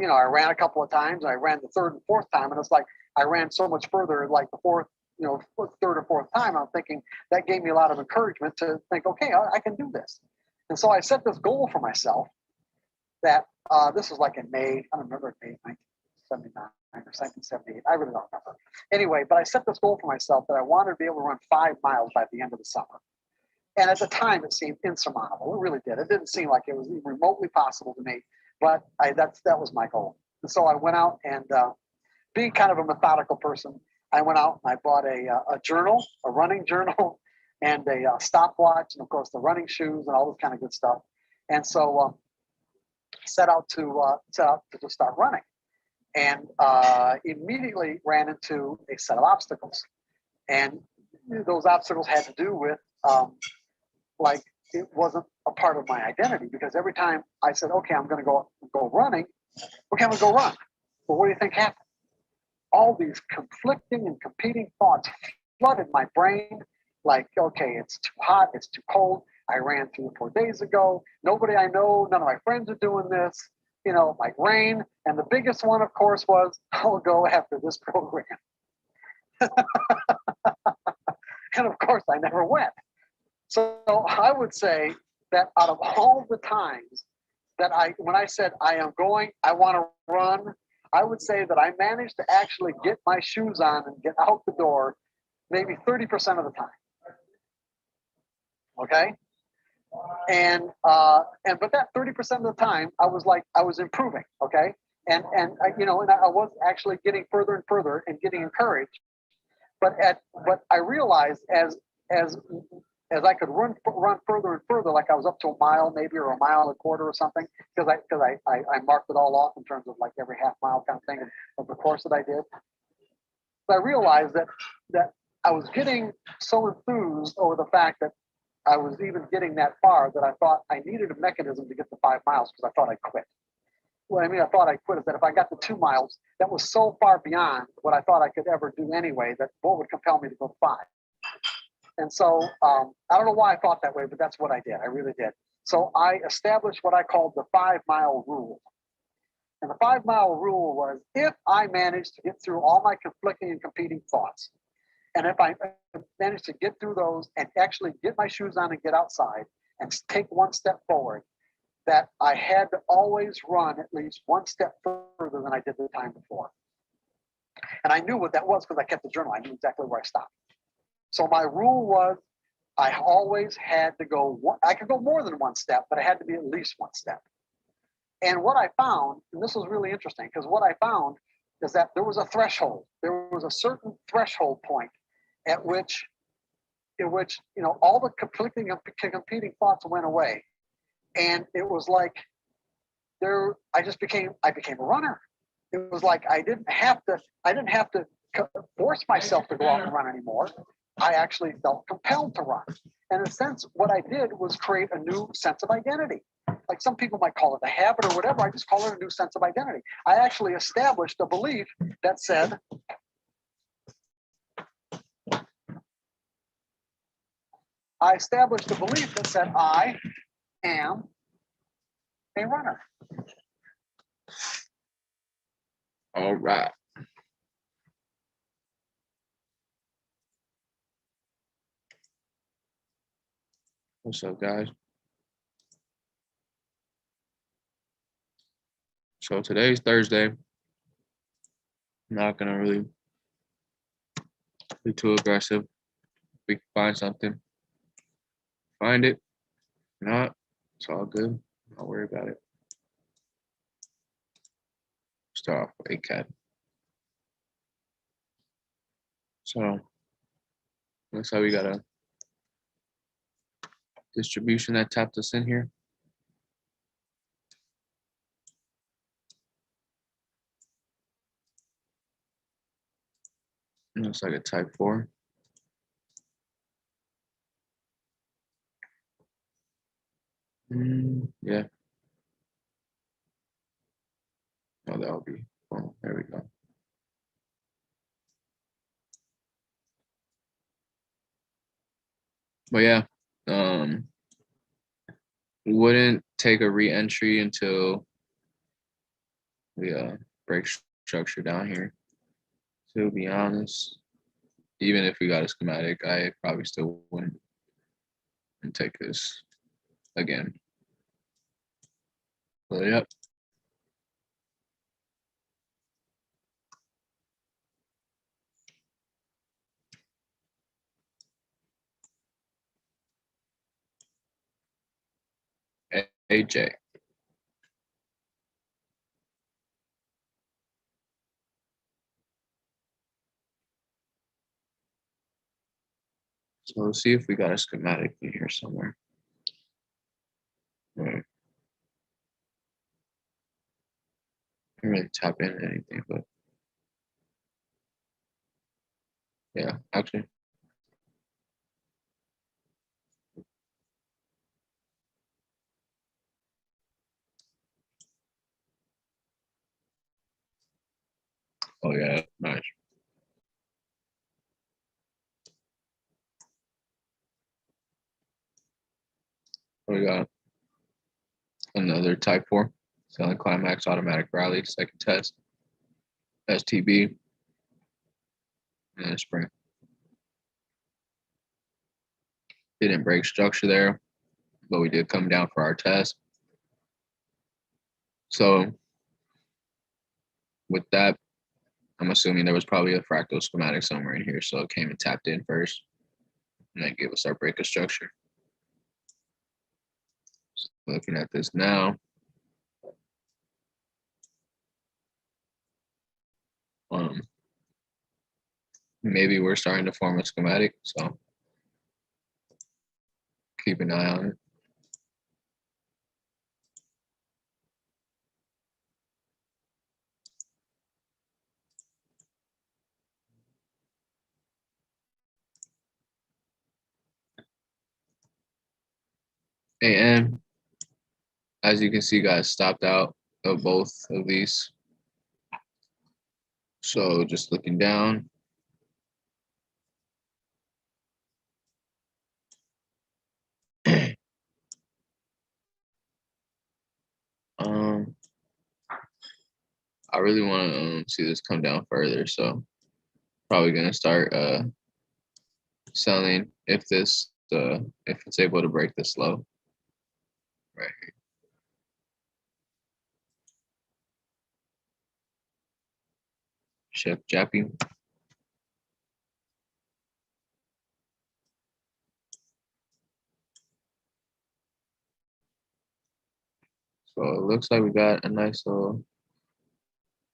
I ran a couple of times. I ran the third and fourth time, and it's like I ran so much further, like the fourth, third or fourth time. I'm thinking that gave me a lot of encouragement to think, okay, I can do this. And so I set this goal for myself that this was like in May, I don't remember, May 1979 or 1978. I really don't remember. Anyway, but I set this goal for myself that I wanted to be able to run 5 miles by the end of the summer. And at the time, it seemed insurmountable. It really did. It didn't seem like it was even remotely possible to me. But that was my goal. And so I went out and being kind of a methodical person, I went out and I bought a journal, a running journal, and a stopwatch, and of course the running shoes and all this kind of good stuff. And so set out to just start running, and immediately ran into a set of obstacles. And those obstacles had to do with like it wasn't a part of my identity, because every time I said, okay, I'm going to go running, okay, I'm going to go run. Well, what do you think happened? All these conflicting and competing thoughts flooded my brain. Like, okay, it's too hot, it's too cold. I ran 3 or 4 days ago. Nobody I know, none of my friends are doing this. Like rain. And the biggest one, of course, was I'll go after this program. And of course, I never went. So I would say that out of all the times that when I said I want to run, I would say that I managed to actually get my shoes on and get out the door maybe 30% of the time. Okay. But that 30% of the time, I was improving. Okay. And I was actually getting further and further and getting encouraged. But I realized as I could run further and further, like I was up to a mile maybe, or a mile and a quarter or something, because I marked it all off in terms of like every half mile kind of thing of the course that I did. But I realized that I was getting so enthused over the fact that I was even getting that far that I thought I needed a mechanism to get to 5 miles, because I thought I'd quit. What I mean, I thought I'd quit is that if I got to 2 miles, that was so far beyond what I thought I could ever do anyway, that what would compel me to go 5. And so I don't know why I thought that way, but that's what I did. I really did. So I established what I called the 5-mile rule. And the 5-mile rule was, if I managed to get through all my conflicting and competing thoughts, and if I managed to get through those and actually get my shoes on and get outside and take 1 step forward, that I had to always run at least 1 step further than I did the time before. And I knew what that was because I kept the journal. I knew exactly where I stopped. So my rule was I always had to go I could go more than 1 step, but I had to be at least 1 step. And what I found, and this was really interesting, because what I found is that there was a threshold. There was a certain threshold point at which all the conflicting and competing thoughts went away. And it was like I became a runner. It was like I didn't have to force myself to go out and run anymore. I actually felt compelled to run. And in a sense, what I did was create a new sense of identity. Like some people might call it a habit or whatever. I just call it a new sense of identity. I actually established a belief that said, I am a runner. All right. What's up, guys? So today's Thursday. I'm not gonna really be too aggressive. We can find something. Find it. If not, it's all good. Don't worry about it. Start off with ACAT. So looks like we got a distribution that tapped us in here. Looks like a type 4. Yeah. Oh, that'll be. Oh, there we go. But yeah, we wouldn't take a re-entry until the brake structure down here. To be honest, even if we got a schematic, I probably still wouldn't take this again. But yep. AJ. So let's see if we got a schematic in here somewhere. Right. Can't really tap into anything, but yeah, actually. Oh yeah, nice. We got another Type 4 selling Climax automatic rally second test, STB, and spring. Didn't break structure there, but we did come down for our test. So with that, I'm assuming there was probably a fractal schematic somewhere in here. So it came and tapped in first and then gave us our breaker structure. So looking at this now, maybe we're starting to form a schematic. So keep an eye on it. And as you can see, guys, stopped out of both of these. So just looking down. I really want to see this come down further. So probably going to start selling if it's able to break this low right here. Chef Jappy. So it looks like we got a nice little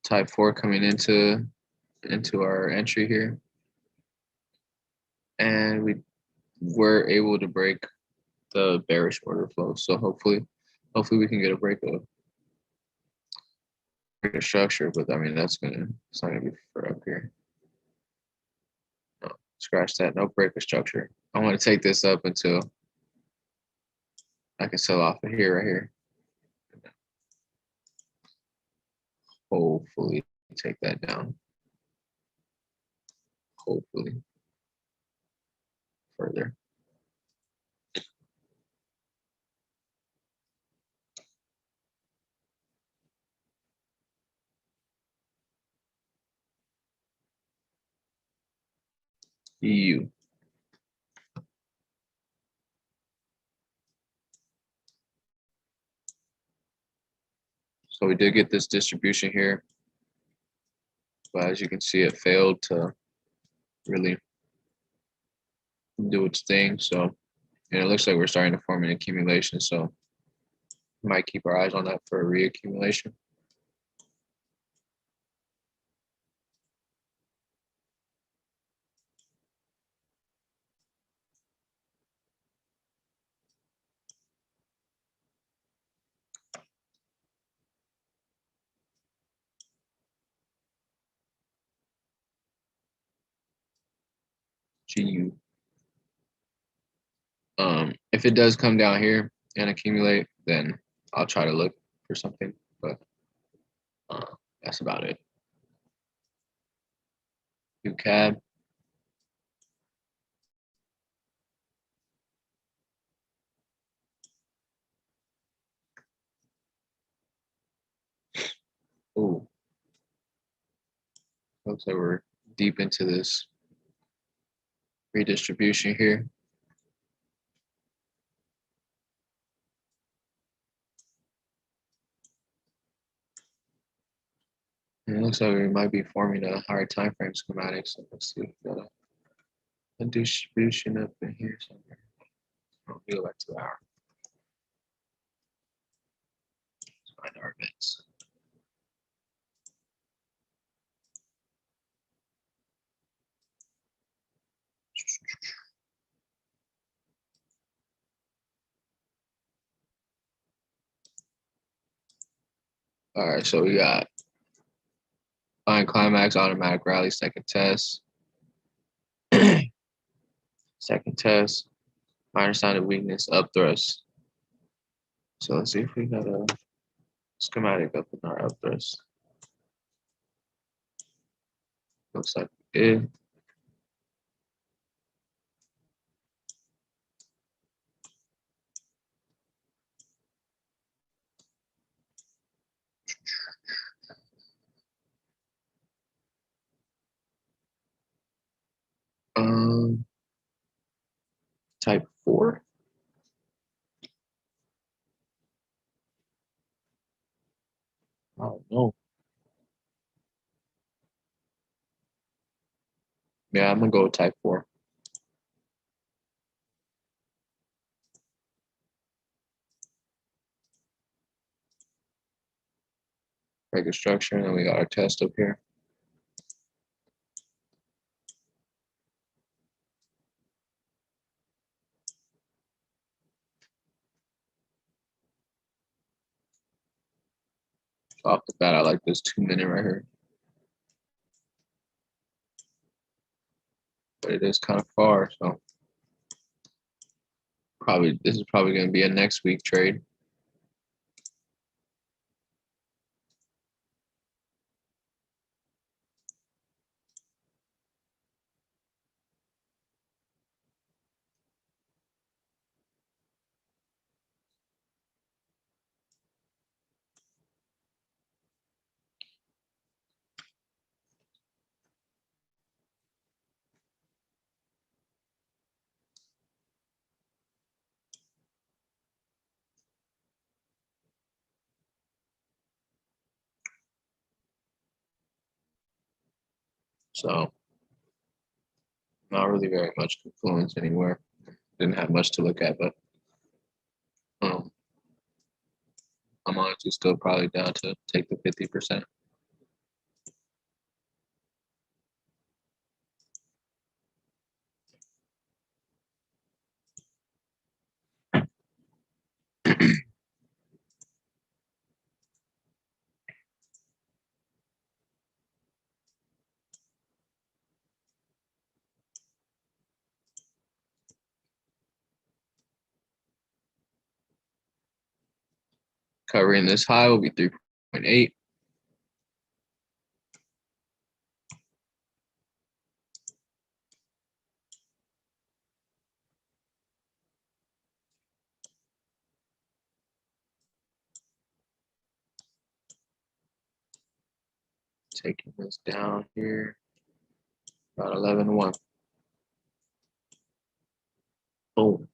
Type 4 coming into our entry here. And we were able to break the bearish order flow. So hopefully we can get a break of a structure, but I mean it's not gonna be for up here. No, scratch that, no breaker structure. I want to take this up until I can sell off of here right here. Hopefully take that down. Hopefully further. EU. So we did get this distribution here, but as you can see, it failed to really do its thing. So, and it looks like we're starting to form an accumulation. So we might keep our eyes on that for a reaccumulation. GU. If it does come down here and accumulate, then I'll try to look for something, but that's about it. UCAD. Oh, Looks like we're deep into this redistribution here. And it looks like we might be forming a higher time frame schematic. So let's see if we got a distribution up in here somewhere. I'll go back to the hour. Let's find our events. All right, so we got find climax, automatic rally, second test. Second test, minor sign of weakness, up thrust. So let's see if we got a schematic up in our up thrust. Looks like we did. Type 4. I don't know. Yeah, I'm gonna go with type 4. Break a structure, and then we got our test up here. So off the bat, I like this 2-minute right here. But it is kind of far, so this is probably gonna be a next week trade. So not really very much confluence anywhere. Didn't have much to look at, but I'm honestly still probably down to take the 50%. Covering this high will be 3.8. Taking this down here, about 11.1. Boom.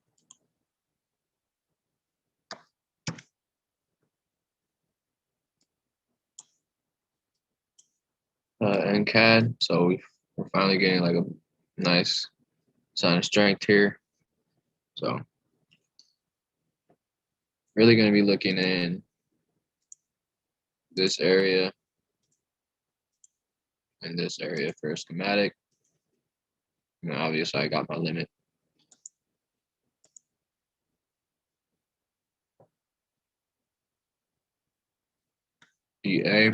NCAD, so we're finally getting like a nice sign of strength here. So really going to be looking in this area and this area for a schematic. And obviously I got my limit. EA.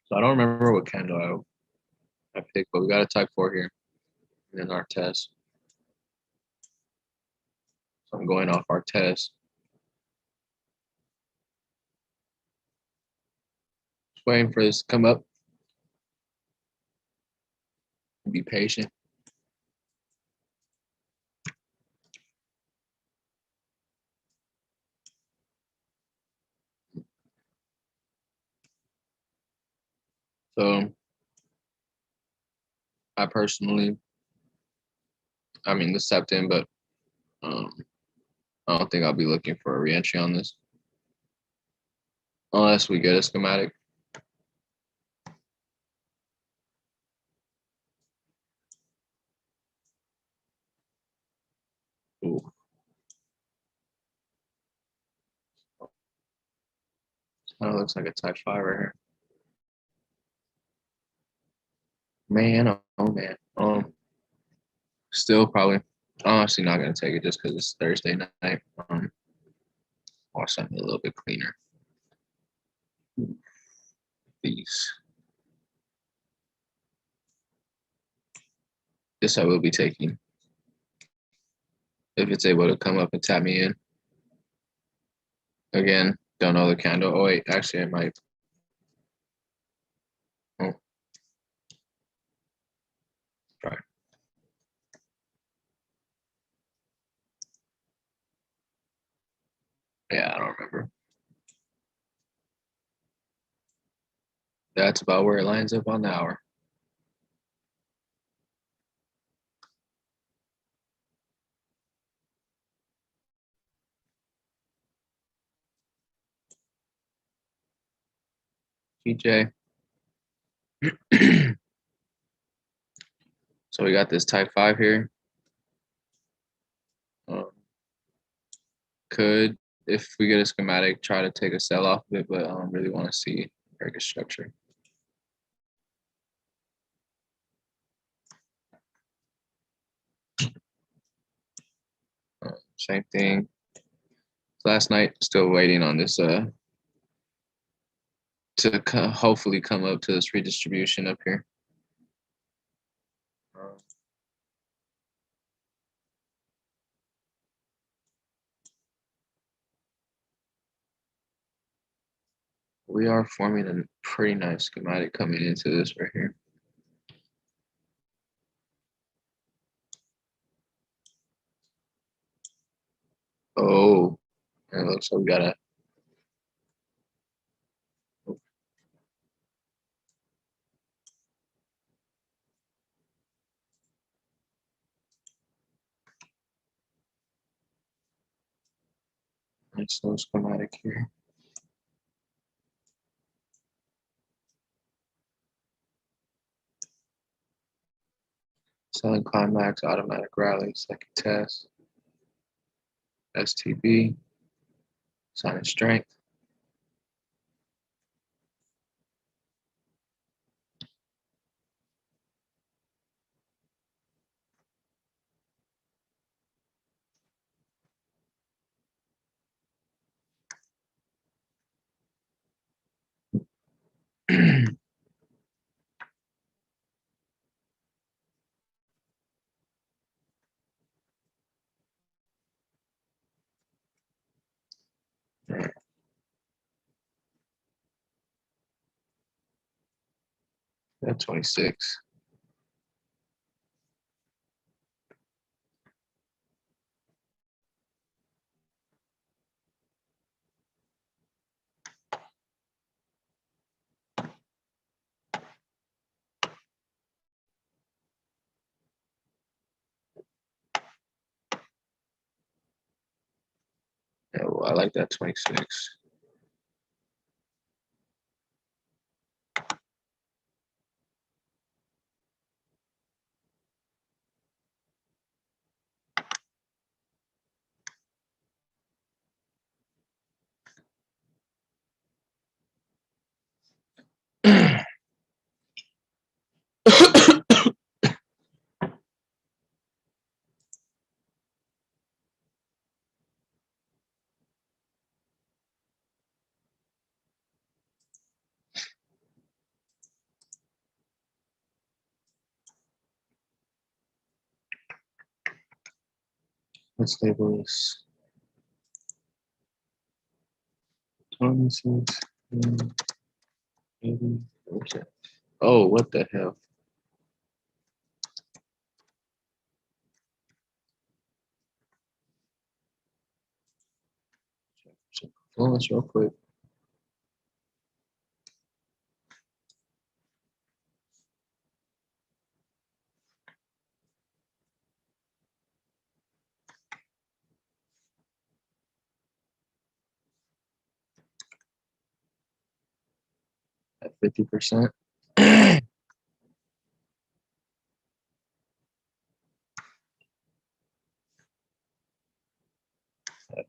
So I don't remember what candle I picked, but we got a type 4 here in our test. So I'm going off our test. waiting for this to come up. Be patient. So I personally, I mean, this stepped in, but I don't think I'll be looking for a reentry on this unless we get a schematic. Ooh. Kind of looks like a type 5 right here. Man, oh man. Still probably honestly not gonna take it just because it's Thursday night. Watch something a little bit cleaner. These. This I will be taking. If it's able to come up and tap me in. Again, don't know the candle. Oh wait, actually it might. Oh. Try. Yeah, I don't remember. That's about where it lines up on the hour. GJ. So we got this type 5 here. Could, if we get a schematic, try to take a sell off of it, but I don't really want to see break a structure. Same thing. Last night, still waiting on this to hopefully come up to this redistribution up here. We are forming a pretty nice schematic coming into this right here. Oh, it looks like we got a. Nice little schematic here. Selling climax, automatic rally, second test, STB, sign of strength. At 26. Yeah, well, I like that 26. Let's label this 26. Okay. Oh, what the hell? Influence real quick. At 50%. At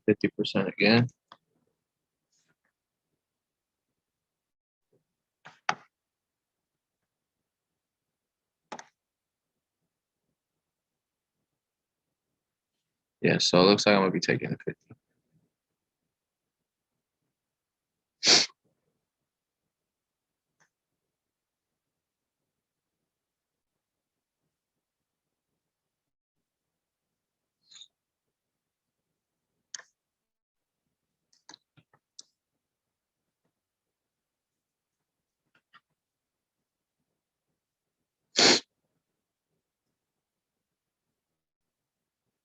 50% again. Yeah, so it looks like I'm gonna be taking the 50.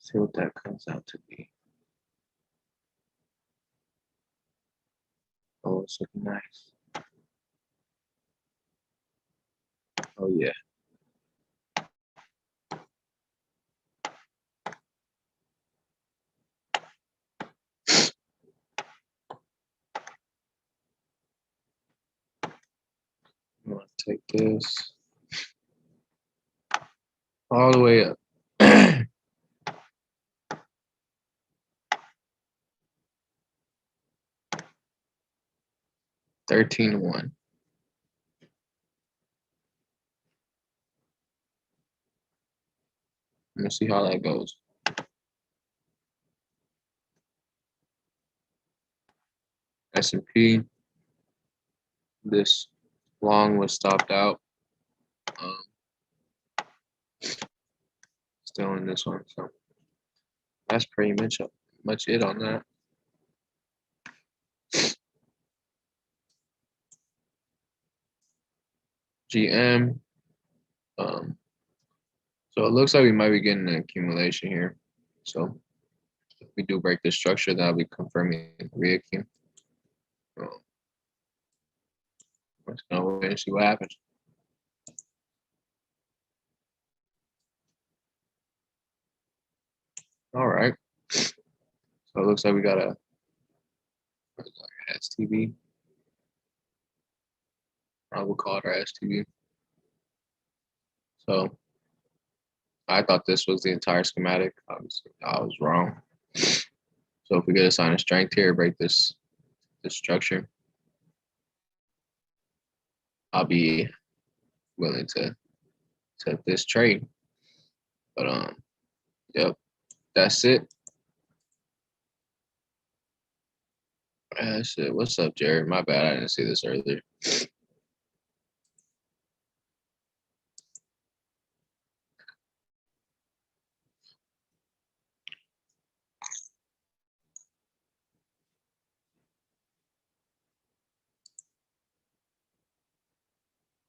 See what that comes out to be. Oh, it's looking nice. Oh yeah. I'm gonna take this all the way up. 13-1. Let me see how that goes. S&P. This long was stopped out. Still in this one, so that's pretty much it on that. GM. So it looks like we might be getting an accumulation here. So if we do break this structure, that'll be confirming the reaccum. So let's go and see what happens. All right. So it looks like we got a STV. I will call it our STV. So I thought this was the entire schematic. Obviously, I was wrong. So if we get a sign of strength here, break this structure, I'll be willing to take this trade. But yep, that's it. That's it. What's up, Jared? My bad, I didn't see this earlier.